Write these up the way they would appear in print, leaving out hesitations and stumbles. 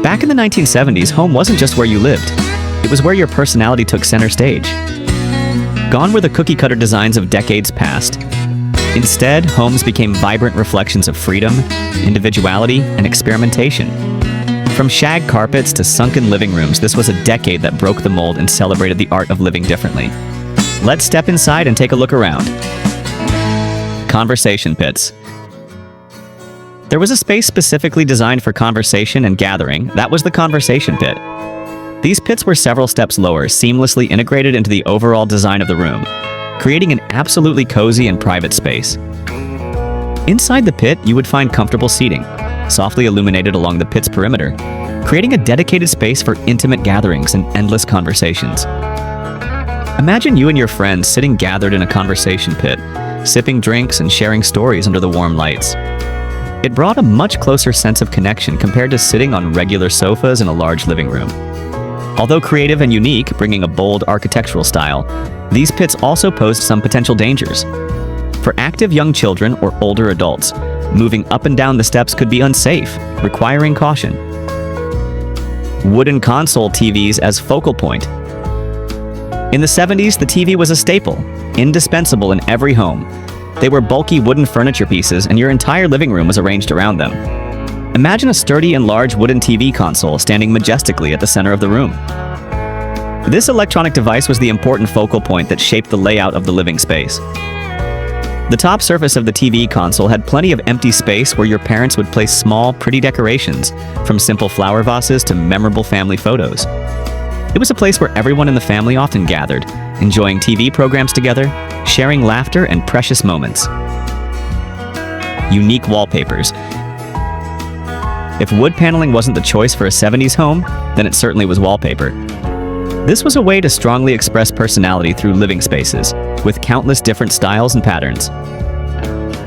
Back in the 1970s, home wasn't just where you lived. It was where your personality took center stage. Gone were the cookie-cutter designs of decades past. Instead, homes became vibrant reflections of freedom, individuality, and experimentation. From shag carpets to sunken living rooms, this was a decade that broke the mold and celebrated the art of living differently. Let's step inside and take a look around. Conversation pits. There was a space specifically designed for conversation and gathering. That was the conversation pit. These pits were several steps lower, seamlessly integrated into the overall design of the room, creating an absolutely cozy and private space. Inside the pit, you would find comfortable seating, softly illuminated along the pit's perimeter, creating a dedicated space for intimate gatherings and endless conversations. Imagine you and your friends sitting gathered in a conversation pit, sipping drinks and sharing stories under the warm lights. It brought a much closer sense of connection compared to sitting on regular sofas in a large living room. Although creative and unique, bringing a bold architectural style, these pits also posed some potential dangers. For active young children or older adults, moving up and down the steps could be unsafe, requiring caution. Wooden console TVs as focal point. In the 70s, the TV was a staple, indispensable in every home. They were bulky wooden furniture pieces, and your entire living room was arranged around them. Imagine a sturdy and large wooden TV console standing majestically at the center of the room. This electronic device was the important focal point that shaped the layout of the living space. The top surface of the TV console had plenty of empty space where your parents would place small, pretty decorations, from simple flower vases to memorable family photos. It was a place where everyone in the family often gathered, enjoying TV programs together, sharing laughter and precious moments. Unique wallpapers. If wood paneling wasn't the choice for a 70s home, then it certainly was wallpaper. This was a way to strongly express personality through living spaces, with countless different styles and patterns.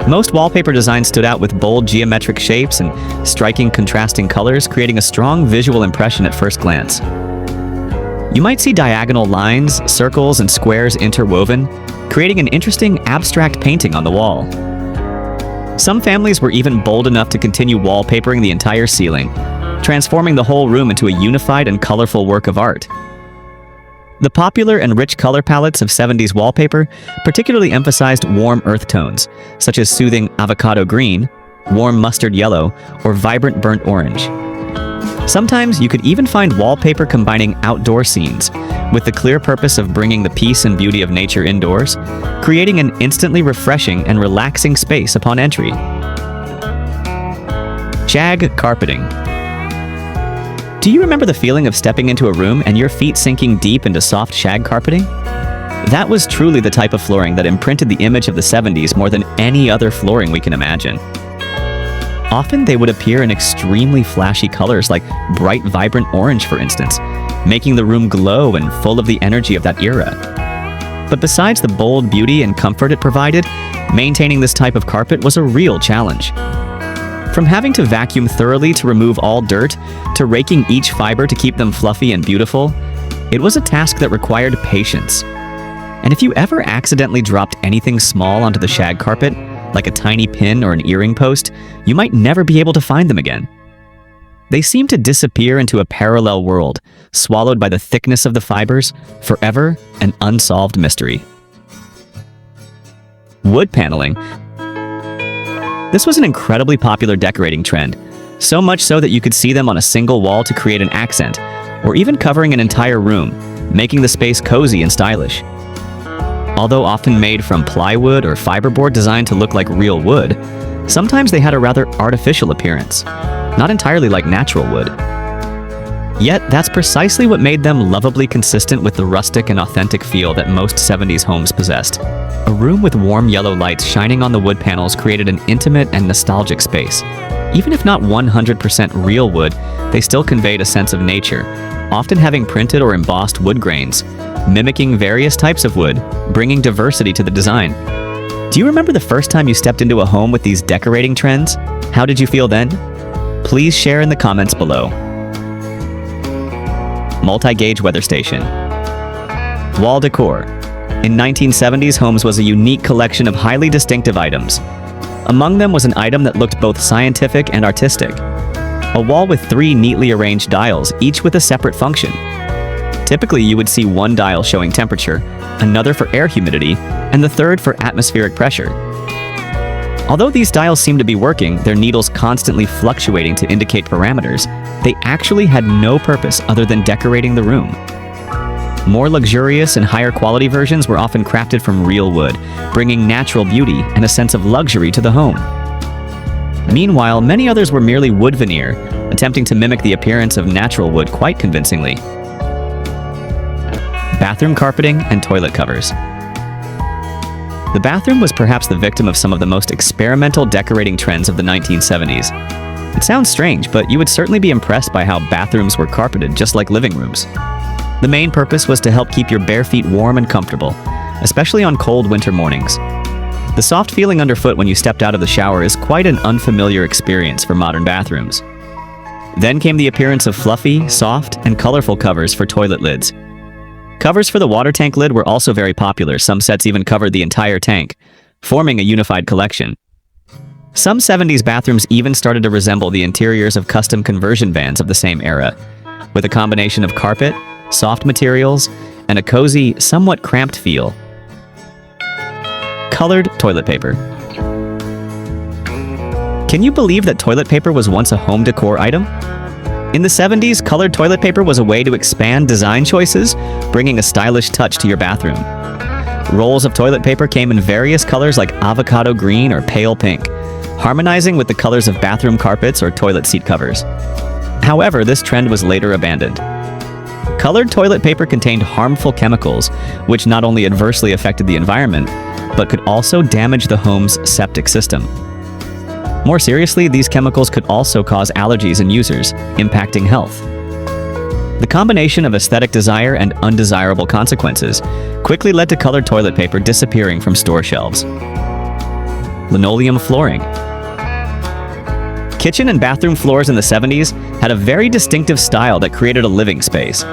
Most wallpaper designs stood out with bold geometric shapes and striking contrasting colors, creating a strong visual impression at first glance. You might see diagonal lines, circles, and squares interwoven, creating an interesting abstract painting on the wall. Some families were even bold enough to continue wallpapering the entire ceiling, transforming the whole room into a unified and colorful work of art. The popular and rich color palettes of 70s wallpaper particularly emphasized warm earth tones, such as soothing avocado green, warm mustard yellow, or vibrant burnt orange. Sometimes you could even find wallpaper combining outdoor scenes, with the clear purpose of bringing the peace and beauty of nature indoors, creating an instantly refreshing and relaxing space upon entry. Shag carpeting. Do you remember the feeling of stepping into a room and your feet sinking deep into soft shag carpeting? That was truly the type of flooring that imprinted the image of the 70s more than any other flooring we can imagine. Often they would appear in extremely flashy colors like bright, vibrant orange, for instance, making the room glow and full of the energy of that era. But besides the bold beauty and comfort it provided, maintaining this type of carpet was a real challenge. From having to vacuum thoroughly to remove all dirt, to raking each fiber to keep them fluffy and beautiful, it was a task that required patience. And if you ever accidentally dropped anything small onto the shag carpet, like a tiny pin or an earring post, you might never be able to find them again. They seem to disappear into a parallel world, swallowed by the thickness of the fibers, forever an unsolved mystery. Wood paneling. This was an incredibly popular decorating trend, so much so that you could see them on a single wall to create an accent, or even covering an entire room, making the space cozy and stylish. Although often made from plywood or fiberboard designed to look like real wood, sometimes they had a rather artificial appearance, not entirely like natural wood. Yet, that's precisely what made them lovably consistent with the rustic and authentic feel that most 70s homes possessed. A room with warm yellow lights shining on the wood panels created an intimate and nostalgic space. Even if not 100% real wood, they still conveyed a sense of nature, often having printed or embossed wood grains, mimicking various types of wood, bringing diversity to the design. Do you remember the first time you stepped into a home with these decorating trends? How did you feel then? Please share in the comments below. Multi-gauge weather station. Wall decor. In 1970s, homes was a unique collection of highly distinctive items. Among them was an item that looked both scientific and artistic. a wall with 3 neatly arranged dials, each with a separate function. Typically, you would see one dial showing temperature, another for air humidity, and the third for atmospheric pressure. Although these dials seemed to be working, their needles constantly fluctuating to indicate parameters, they actually had no purpose other than decorating the room. More luxurious and higher quality versions were often crafted from real wood, bringing natural beauty and a sense of luxury to the home. Meanwhile, many others were merely wood veneer, attempting to mimic the appearance of natural wood quite convincingly. Bathroom carpeting and toilet covers. The bathroom was perhaps the victim of some of the most experimental decorating trends of the 1970s. It sounds strange, but you would certainly be impressed by how bathrooms were carpeted just like living rooms. The main purpose was to help keep your bare feet warm and comfortable, especially on cold winter mornings. The soft feeling underfoot when you stepped out of the shower is quite an unfamiliar experience for modern bathrooms. Then came the appearance of fluffy, soft, and colorful covers for toilet lids. Covers for the water tank lid were also very popular. Some sets even covered the entire tank, forming a unified collection. Some 70s bathrooms even started to resemble the interiors of custom conversion vans of the same era, with a combination of carpet, soft materials, and a cozy, somewhat cramped feel. Colored toilet paper. Can you believe that toilet paper was once a home decor item? In the 70s, colored toilet paper was a way to expand design choices, bringing a stylish touch to your bathroom. Rolls of toilet paper came in various colors like avocado green or pale pink, harmonizing with the colors of bathroom carpets or toilet seat covers. However, this trend was later abandoned. Colored toilet paper contained harmful chemicals, which not only adversely affected the environment, but could also damage the home's septic system. More seriously, these chemicals could also cause allergies in users, impacting health. The combination of aesthetic desire and undesirable consequences quickly led to colored toilet paper disappearing from store shelves. Linoleum flooring. Kitchen and bathroom floors in the 70s had a very distinctive style that created a living space.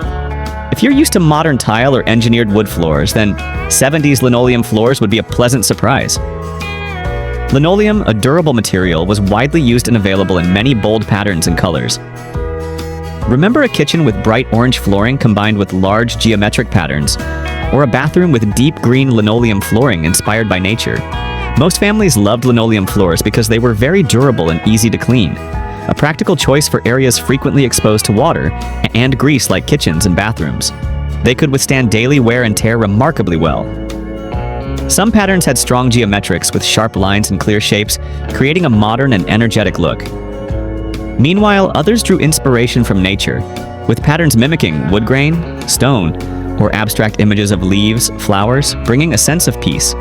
If you're used to modern tile or engineered wood floors, then 70s linoleum floors would be a pleasant surprise. Linoleum, a durable material, was widely used and available in many bold patterns and colors. Remember a kitchen with bright orange flooring combined with large geometric patterns, or a bathroom with deep green linoleum flooring inspired by nature? Most families loved linoleum floors because they were very durable and easy to clean, a practical choice for areas frequently exposed to water and grease like kitchens and bathrooms. They could withstand daily wear and tear remarkably well. Some patterns had strong geometrics with sharp lines and clear shapes, creating a modern and energetic look. Meanwhile, others drew inspiration from nature, with patterns mimicking wood grain, stone, or abstract images of leaves, flowers, bringing a sense of peace.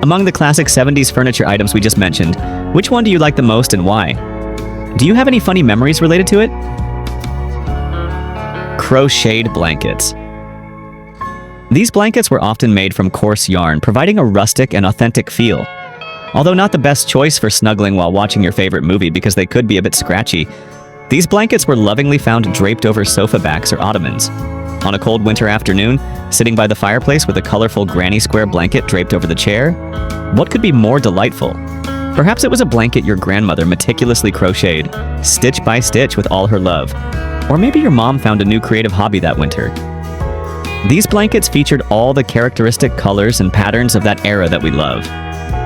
Among the classic 70s furniture items we just mentioned, which one do you like the most and why? Do you have any funny memories related to it? Crocheted blankets. These blankets were often made from coarse yarn, providing a rustic and authentic feel. Although not the best choice for snuggling while watching your favorite movie because they could be a bit scratchy, these blankets were lovingly found draped over sofa backs or ottomans. On a cold winter afternoon, sitting by the fireplace with a colorful granny square blanket draped over the chair, what could be more delightful? Perhaps it was a blanket your grandmother meticulously crocheted, stitch by stitch with all her love. Or maybe your mom found a new creative hobby that winter. These blankets featured all the characteristic colors and patterns of that era that we love.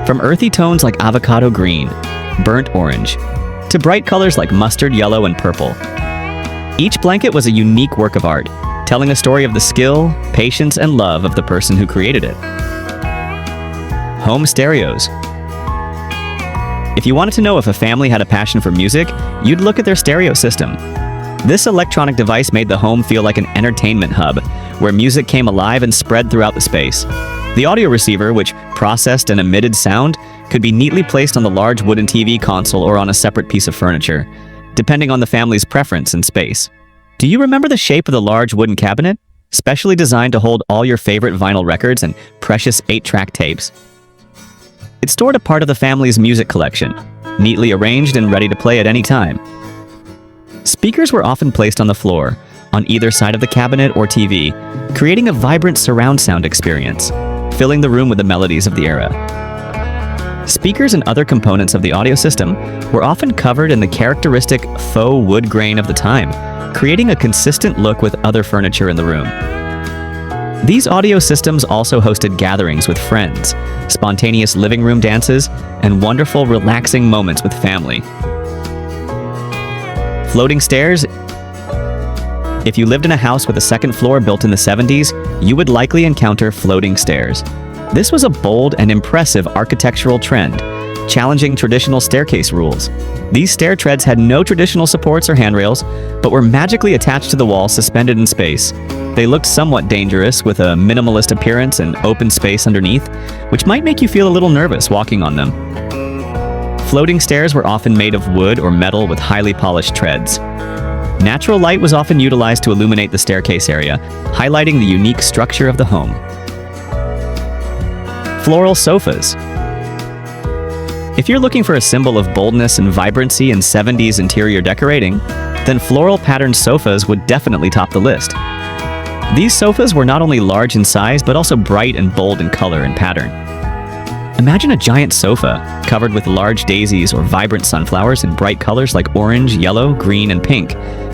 From earthy tones like avocado green, burnt orange, to bright colors like mustard yellow and purple. Each blanket was a unique work of art, telling a story of the skill, patience, and love of the person who created it. Home stereos. If you wanted to know if a family had a passion for music, you'd look at their stereo system. This electronic device made the home feel like an entertainment hub, where music came alive and spread throughout the space. The audio receiver, which processed and emitted sound, could be neatly placed on the large wooden TV console or on a separate piece of furniture, depending on the family's preference and space. Do you remember the shape of the large wooden cabinet, specially designed to hold all your favorite vinyl records and precious 8-track tapes? It stored a part of the family's music collection, neatly arranged and ready to play at any time. Speakers were often placed on the floor, on either side of the cabinet or TV, creating a vibrant surround sound experience, filling the room with the melodies of the era. Speakers and other components of the audio system were often covered in the characteristic faux wood grain of the time, creating a consistent look with other furniture in the room. These audio systems also hosted gatherings with friends, spontaneous living room dances, and wonderful, relaxing moments with family. Floating stairs. If you lived in a house with a second floor built in the 70s, you would likely encounter floating stairs. This was a bold and impressive architectural trend, challenging traditional staircase rules. These stair treads had no traditional supports or handrails, but were magically attached to the wall, suspended in space. They looked somewhat dangerous, with a minimalist appearance and open space underneath, which might make you feel a little nervous walking on them. Floating stairs were often made of wood or metal with highly polished treads. Natural light was often utilized to illuminate the staircase area, highlighting the unique structure of the home. Floral sofas. If you're looking for a symbol of boldness and vibrancy in 70s interior decorating, then floral patterned sofas would definitely top the list. These sofas were not only large in size, but also bright and bold in color and pattern. Imagine a giant sofa covered with large daisies or vibrant sunflowers in bright colors like orange, yellow, green, and pink,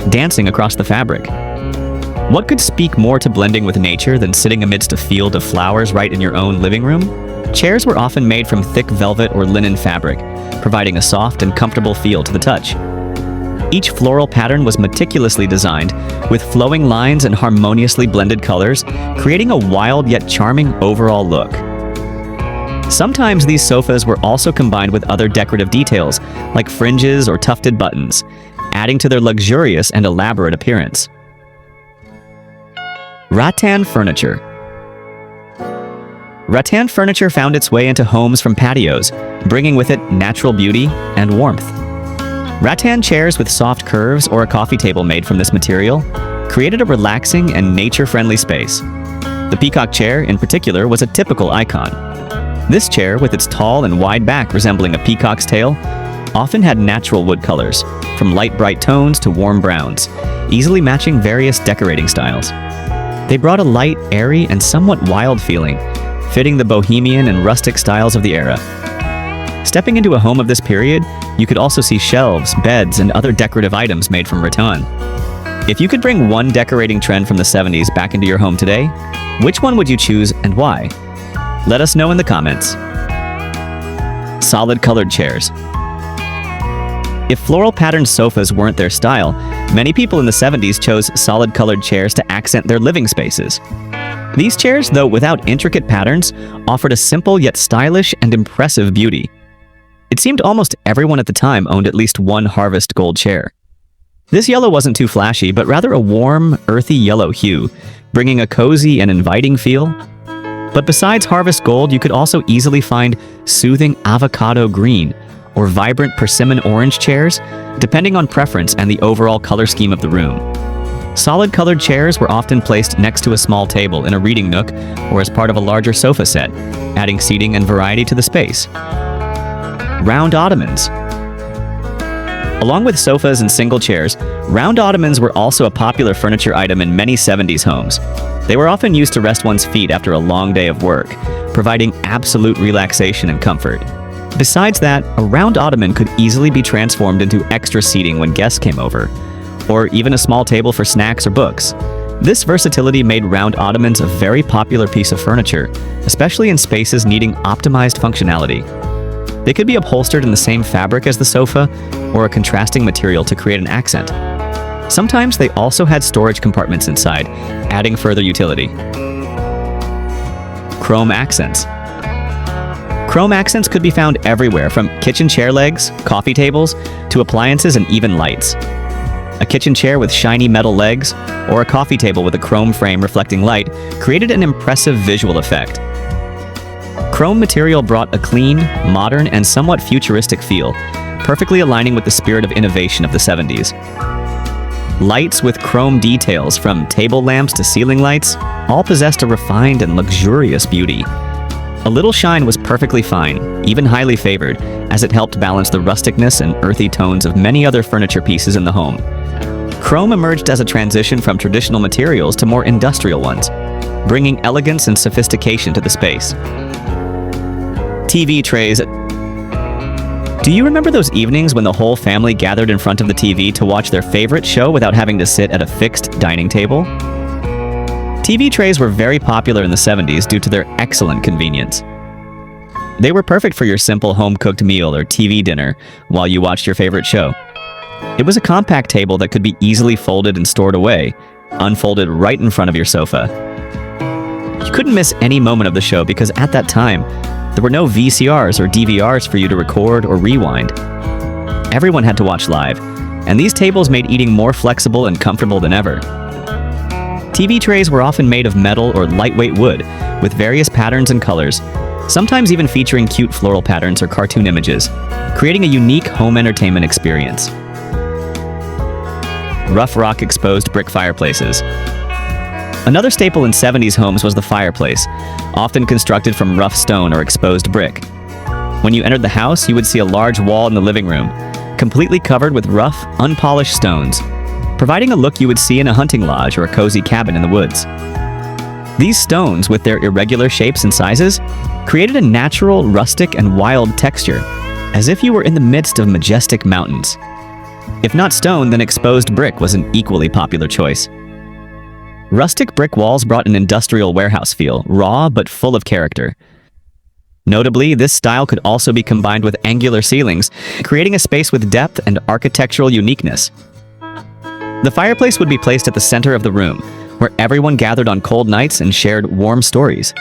dancing across the fabric. What could speak more to blending with nature than sitting amidst a field of flowers right in your own living room? Chairs were often made from thick velvet or linen fabric, providing a soft and comfortable feel to the touch. Each floral pattern was meticulously designed, with flowing lines and harmoniously blended colors, creating a wild yet charming overall look. Sometimes these sofas were also combined with other decorative details, like fringes or tufted buttons, adding to their luxurious and elaborate appearance. Rattan furniture. Rattan furniture found its way into homes from patios, bringing with it natural beauty and warmth. Rattan chairs with soft curves or a coffee table made from this material created a relaxing and nature-friendly space. The peacock chair, in particular, was a typical icon. This chair, with its tall and wide back resembling a peacock's tail, often had natural wood colors, from light bright tones to warm browns, easily matching various decorating styles. They brought a light, airy, and somewhat wild feeling, fitting the bohemian and rustic styles of the era. Stepping into a home of this period, you could also see shelves, beds, and other decorative items made from rattan. If you could bring one decorating trend from the 70s back into your home today, which one would you choose and why? Let us know in the comments. Solid colored chairs. If floral patterned sofas weren't their style, many people in the 70s chose solid colored chairs to accent their living spaces. These chairs, though without intricate patterns, offered a simple yet stylish and impressive beauty. It seemed almost everyone at the time owned at least one Harvest Gold chair. This yellow wasn't too flashy, but rather a warm, earthy yellow hue, bringing a cozy and inviting feel. But besides Harvest Gold, you could also easily find soothing avocado green or vibrant persimmon orange chairs, depending on preference and the overall color scheme of the room. Solid colored chairs were often placed next to a small table in a reading nook or as part of a larger sofa set, adding seating and variety to the space. Round ottomans. Along with sofas and single chairs, round ottomans were also a popular furniture item in many 70s homes. They were often used to rest one's feet after a long day of work, providing absolute relaxation and comfort. Besides that, a round ottoman could easily be transformed into extra seating when guests came over, or even a small table for snacks or books. This versatility made round ottomans a very popular piece of furniture, especially in spaces needing optimized functionality. They could be upholstered in the same fabric as the sofa, or a contrasting material to create an accent. Sometimes they also had storage compartments inside, adding further utility. Chrome accents. Chrome accents could be found everywhere, from kitchen chair legs, coffee tables, to appliances and even lights. A kitchen chair with shiny metal legs, or a coffee table with a chrome frame reflecting light, created an impressive visual effect. Chrome material brought a clean, modern, and somewhat futuristic feel, perfectly aligning with the spirit of innovation of the 70s. Lights with chrome details, from table lamps to ceiling lights, all possessed a refined and luxurious beauty. A little shine was perfectly fine, even highly favored, as it helped balance the rusticness and earthy tones of many other furniture pieces in the home. Chrome emerged as a transition from traditional materials to more industrial ones, bringing elegance and sophistication to the space. TV trays. Do you remember those evenings when the whole family gathered in front of the TV to watch their favorite show without having to sit at a fixed dining table? TV trays were very popular in the 70s due to their excellent convenience. They were perfect for your simple home-cooked meal or TV dinner while you watched your favorite show. It was a compact table that could be easily folded and stored away, unfolded right in front of your sofa. You couldn't miss any moment of the show because at that time, there were no VCRs or DVRs for you to record or rewind. Everyone had to watch live, and these tables made eating more flexible and comfortable than ever. TV trays were often made of metal or lightweight wood, with various patterns and colors, sometimes even featuring cute floral patterns or cartoon images, creating a unique home entertainment experience. Rough rock exposed brick fireplaces. Another staple in 70s homes was the fireplace, often constructed from rough stone or exposed brick. When you entered the house, you would see a large wall in the living room, completely covered with rough, unpolished stones, providing a look you would see in a hunting lodge or a cozy cabin in the woods. These stones, with their irregular shapes and sizes, created a natural, rustic, and wild texture, as if you were in the midst of majestic mountains. If not stone, then exposed brick was an equally popular choice. Rustic brick walls brought an industrial warehouse feel, raw but full of character. Notably, this style could also be combined with angular ceilings, creating a space with depth and architectural uniqueness. The fireplace would be placed at the center of the room, where everyone gathered on cold nights and shared warm stories.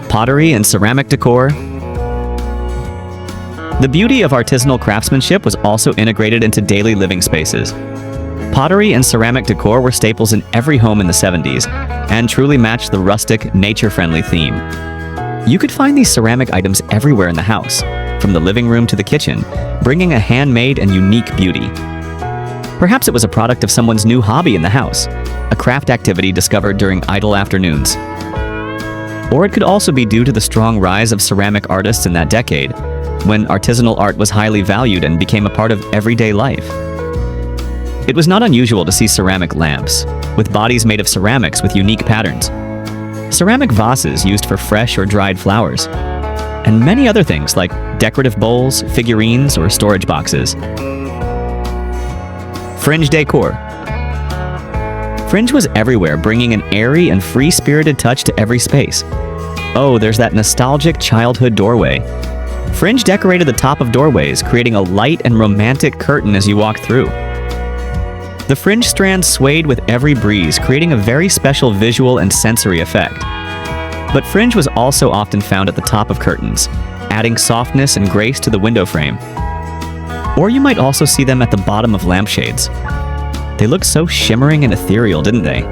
Pottery and ceramic decor. The beauty of artisanal craftsmanship was also integrated into daily living spaces. Pottery and ceramic decor were staples in every home in the 70s, and truly matched the rustic, nature-friendly theme. You could find these ceramic items everywhere in the house, from the living room to the kitchen, bringing a handmade and unique beauty. Perhaps it was a product of someone's new hobby in the house, a craft activity discovered during idle afternoons. Or it could also be due to the strong rise of ceramic artists in that decade, when artisanal art was highly valued and became a part of everyday life. It was not unusual to see ceramic lamps, with bodies made of ceramics with unique patterns, ceramic vases used for fresh or dried flowers, and many other things like decorative bowls, figurines, or storage boxes. Fringe decor. Fringe was everywhere, bringing an airy and free-spirited touch to every space. Oh, there's that nostalgic childhood doorway. Fringe decorated the top of doorways, creating a light and romantic curtain as you walked through. The fringe strands swayed with every breeze, creating a very special visual and sensory effect. But fringe was also often found at the top of curtains, adding softness and grace to the window frame. Or you might also see them at the bottom of lampshades. They looked so shimmering and ethereal, didn't they?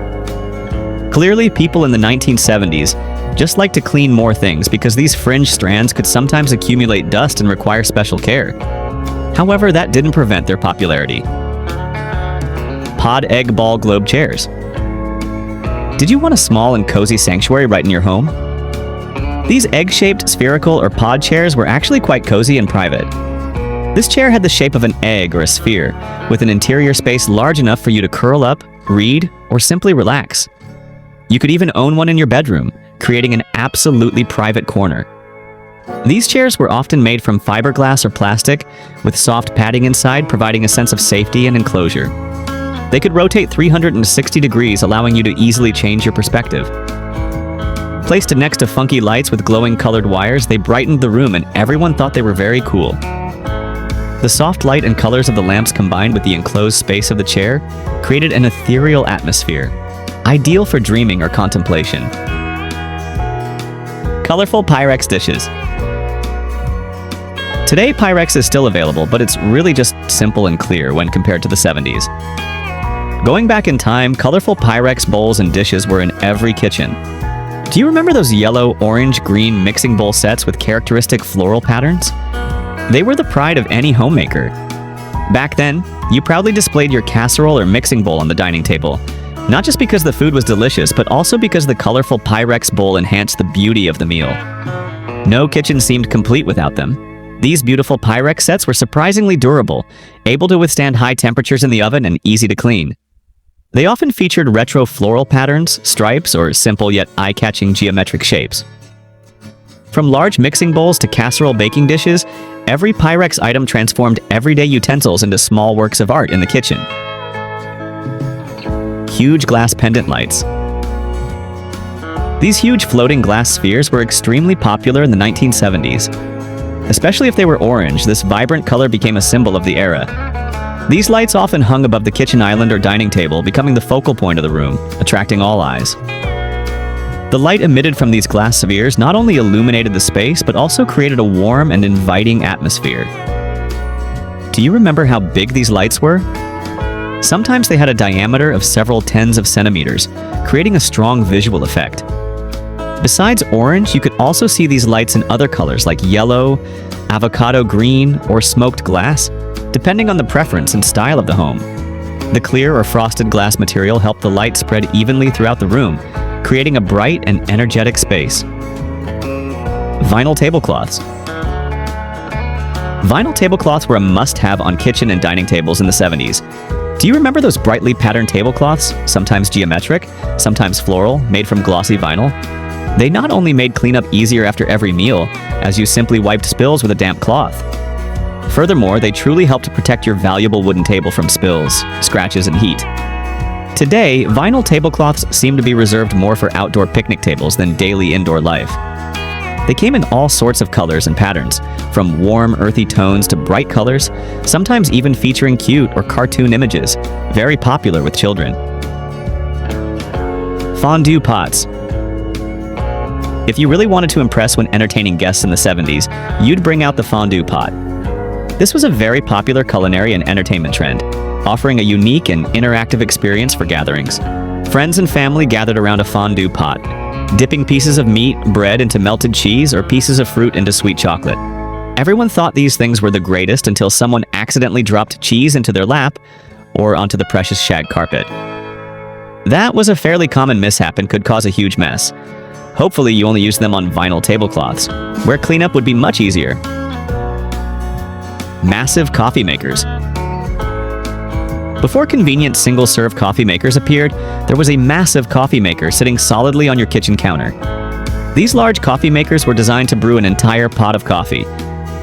Clearly, people in the 1970s just liked to clean more things because these fringe strands could sometimes accumulate dust and require special care. However, that didn't prevent their popularity. Pod egg ball globe chairs. Did you want a small and cozy sanctuary right in your home? These egg-shaped spherical or pod chairs were actually quite cozy and private. This chair had the shape of an egg or a sphere, with an interior space large enough for you to curl up, read, or simply relax. You could even own one in your bedroom, creating an absolutely private corner. These chairs were often made from fiberglass or plastic, with soft padding inside providing a sense of safety and enclosure. They could rotate 360 degrees, allowing you to easily change your perspective. Placed next to funky lights with glowing colored wires, they brightened the room and everyone thought they were very cool. The soft light and colors of the lamps combined with the enclosed space of the chair created an ethereal atmosphere, ideal for dreaming or contemplation. Colorful Pyrex dishes. Today, Pyrex is still available, but it's really just simple and clear when compared to the 70s. Going back in time, colorful Pyrex bowls and dishes were in every kitchen. Do you remember those yellow, orange, green mixing bowl sets with characteristic floral patterns? They were the pride of any homemaker. Back then, you proudly displayed your casserole or mixing bowl on the dining table, not just because the food was delicious, but also because the colorful Pyrex bowl enhanced the beauty of the meal. No kitchen seemed complete without them. These beautiful Pyrex sets were surprisingly durable, able to withstand high temperatures in the oven and easy to clean. They often featured retro floral patterns, stripes, or simple yet eye-catching geometric shapes. From large mixing bowls to casserole baking dishes, every Pyrex item transformed everyday utensils into small works of art in the kitchen. Huge glass pendant lights. These huge floating glass spheres were extremely popular in the 1970s. Especially if they were orange, this vibrant color became a symbol of the era. These lights often hung above the kitchen island or dining table, becoming the focal point of the room, attracting all eyes. The light emitted from these glass spheres not only illuminated the space, but also created a warm and inviting atmosphere. Do you remember how big these lights were? Sometimes they had a diameter of several tens of centimeters, creating a strong visual effect. Besides orange, you could also see these lights in other colors like yellow, avocado green, or smoked glass, depending on the preference and style of the home. The clear or frosted glass material helped the light spread evenly throughout the room, creating a bright and energetic space. Vinyl tablecloths. Vinyl tablecloths were a must-have on kitchen and dining tables in the 70s. Do you remember those brightly patterned tablecloths, sometimes geometric, sometimes floral, made from glossy vinyl? They not only made cleanup easier after every meal, as you simply wiped spills with a damp cloth. Furthermore, they truly helped to protect your valuable wooden table from spills, scratches, and heat. Today, vinyl tablecloths seem to be reserved more for outdoor picnic tables than daily indoor life. They came in all sorts of colors and patterns, from warm, earthy tones to bright colors, sometimes even featuring cute or cartoon images, very popular with children. Fondue pots. If you really wanted to impress when entertaining guests in the 70s, you'd bring out the fondue pot. This was a very popular culinary and entertainment trend, offering a unique and interactive experience for gatherings. Friends and family gathered around a fondue pot, dipping pieces of meat, bread into melted cheese, or pieces of fruit into sweet chocolate. Everyone thought these things were the greatest until someone accidentally dropped cheese into their lap or onto the precious shag carpet. That was a fairly common mishap and could cause a huge mess. Hopefully you only use them on vinyl tablecloths, where cleanup would be much easier. Massive coffee makers. Before convenient single-serve coffee makers appeared, there was a massive coffee maker sitting solidly on your kitchen counter. These large coffee makers were designed to brew an entire pot of coffee,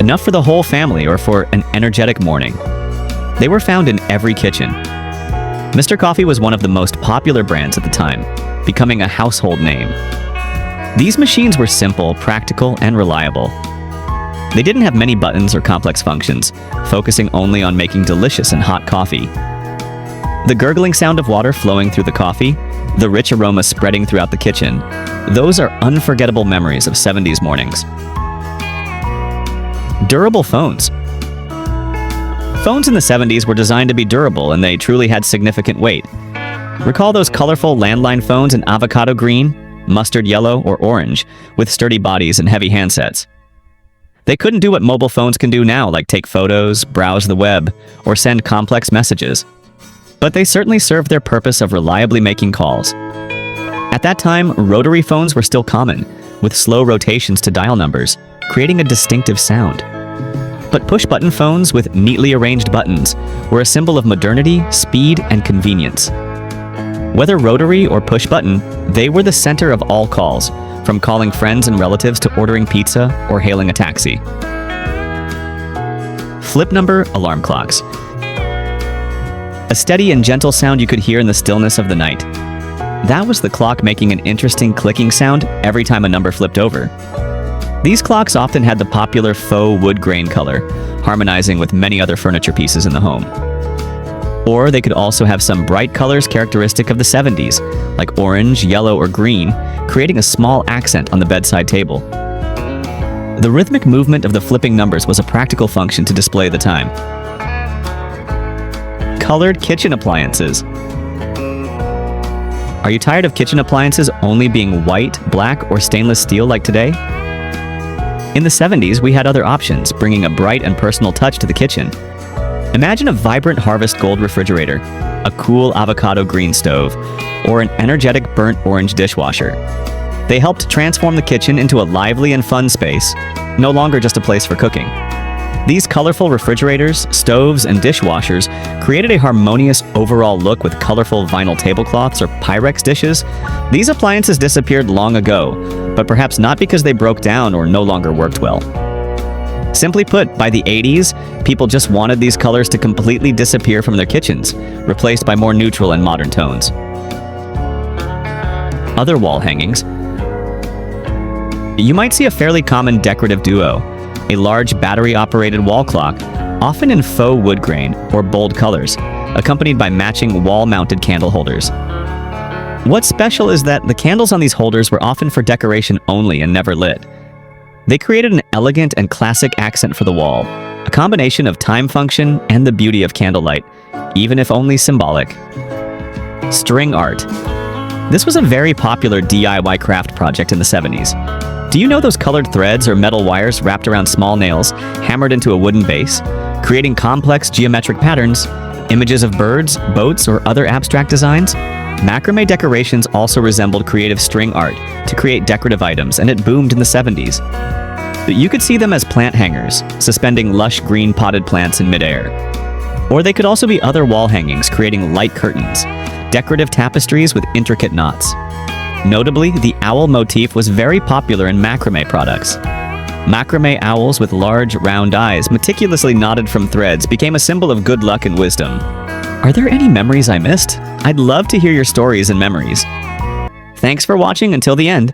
enough for the whole family or for an energetic morning. They were found in every kitchen. Mr. Coffee was one of the most popular brands at the time, becoming a household name. These machines were simple, practical, and reliable. They didn't have many buttons or complex functions, focusing only on making delicious and hot coffee. The gurgling sound of water flowing through the coffee, the rich aroma spreading throughout the kitchen, those are unforgettable memories of 70s mornings. Durable phones. Phones in the 70s were designed to be durable, and they truly had significant weight. Recall those colorful landline phones in avocado green, mustard yellow, or orange, with sturdy bodies and heavy handsets. They couldn't do what mobile phones can do now, like take photos, browse the web, or send complex messages. But they certainly served their purpose of reliably making calls. At that time, rotary phones were still common, with slow rotations to dial numbers, creating a distinctive sound. But push-button phones with neatly arranged buttons were a symbol of modernity, speed, and convenience. Whether rotary or push-button, they were the center of all calls, from calling friends and relatives to ordering pizza or hailing a taxi. Flip number alarm clocks. A steady and gentle sound you could hear in the stillness of the night. That was the clock making an interesting clicking sound every time a number flipped over. These clocks often had the popular faux wood grain color, harmonizing with many other furniture pieces in the home. Or they could also have some bright colors characteristic of the 70s, like orange, yellow, or green, creating a small accent on the bedside table. The rhythmic movement of the flipping numbers was a practical function to display the time. Colored kitchen appliances. Are you tired of kitchen appliances only being white, black, or stainless steel like today? In the 70s, we had other options, bringing a bright and personal touch to the kitchen. Imagine a vibrant harvest gold refrigerator, a cool avocado green stove, or an energetic burnt orange dishwasher. They helped transform the kitchen into a lively and fun space, no longer just a place for cooking. These colorful refrigerators, stoves, and dishwashers created a harmonious overall look with colorful vinyl tablecloths or Pyrex dishes. These appliances disappeared long ago, but perhaps not because they broke down or no longer worked well. Simply put, by the 80s, people just wanted these colors to completely disappear from their kitchens, replaced by more neutral and modern tones. Other wall hangings. You might see a fairly common decorative duo, a large battery-operated wall clock, often in faux wood grain or bold colors, accompanied by matching wall-mounted candle holders. What's special is that the candles on these holders were often for decoration only and never lit. They created an elegant and classic accent for the wall, a combination of time function and the beauty of candlelight, even if only symbolic. String art. This was a very popular DIY craft project in the 70s. Do you know those colored threads or metal wires wrapped around small nails, hammered into a wooden base, creating complex geometric patterns, images of birds, boats, or other abstract designs? Macrame decorations also resembled creative string art to create decorative items, and it boomed in the 70s. But you could see them as plant hangers, suspending lush green potted plants in midair. Or they could also be other wall hangings, creating light curtains, decorative tapestries with intricate knots. Notably, the owl motif was very popular in macrame products. Macrame owls with large, round eyes, meticulously knotted from threads, became a symbol of good luck and wisdom. Are there any memories I missed? I'd love to hear your stories and memories. Thanks for watching until the end.